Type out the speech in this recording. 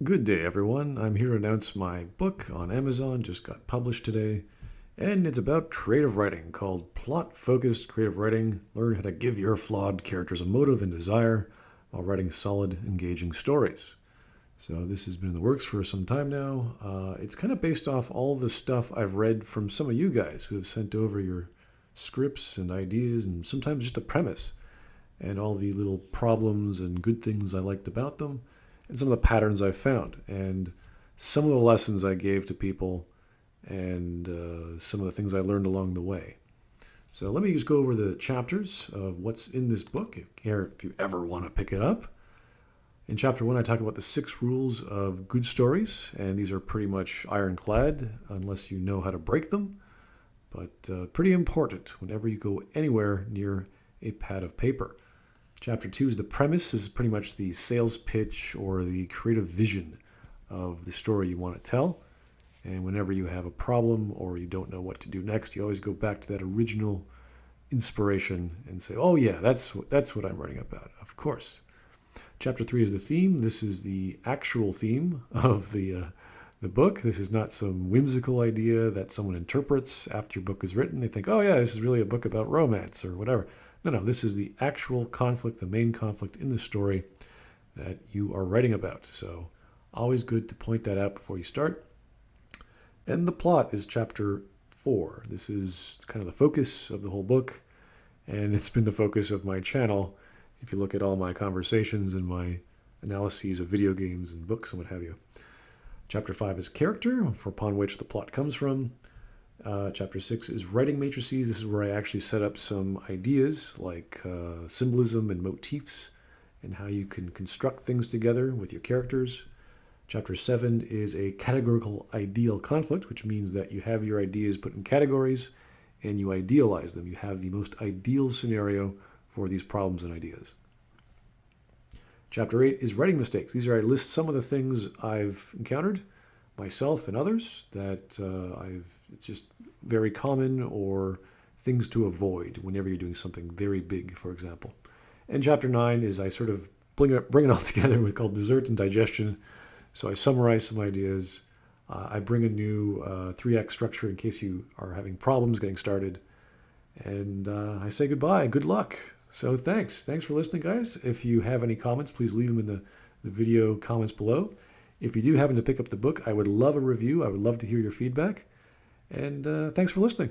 Good day, everyone. I'm here to announce my book on Amazon, just got published today, and it's about creative writing called Plot Focused Creative Writing. Learn how to give your flawed characters a motive and desire while writing solid, engaging stories. So, this has been in the works for some time now. It's kind of based off all the stuff I've read from some of you guys who have sent over your scripts and ideas and sometimes just a premise and all the little problems and good things I liked about them and some of the patterns I've found and some of the lessons I gave to people and some of the things I learned along the way. So let me just go over the chapters of what's in this book if you ever want to pick it up. In chapter 1, I talk about the 6 rules of good stories, and these are pretty much ironclad unless you know how to break them, but pretty important whenever you go anywhere near a pad of paper. Chapter 2 is the premise. This is pretty much the sales pitch or the creative vision of the story you want to tell. And whenever you have a problem or you don't know what to do next, you always go back to that original inspiration and say, oh yeah, that's what I'm writing about, of course. Chapter 3 is the theme. This is the actual theme of the book. This is not some whimsical idea that someone interprets after your book is written. They think, oh yeah, this is really a book about romance or whatever. No, this is the actual conflict, the main conflict in the story that you are writing about. So always good to point that out before you start. And the plot is chapter 4. This is kind of the focus of the whole book, and it's been the focus of my channel. If you look at all my conversations and my analyses of video games and books and what have you. Chapter 5 is character, upon which the plot comes from. Chapter 6 is writing matrices. This is where I actually set up some ideas like symbolism and motifs and how you can construct things together with your characters. Chapter 7 is a categorical ideal conflict, which means that you have your ideas put in categories and you idealize them. You have the most ideal scenario for these problems and ideas. Chapter 8 is writing mistakes. I list some of the things I've encountered myself and others that it's just very common or things to avoid whenever you're doing something very big, for example. And chapter 9 is I sort of bring it all together with called dessert and digestion. So I summarize some ideas. I bring a new 3-act structure in case you are having problems getting started. And I say goodbye. Good luck. So thanks. Thanks for listening, guys. If you have any comments, please leave them in the video comments below. If you do happen to pick up the book, I would love a review. I would love to hear your feedback. And thanks for listening.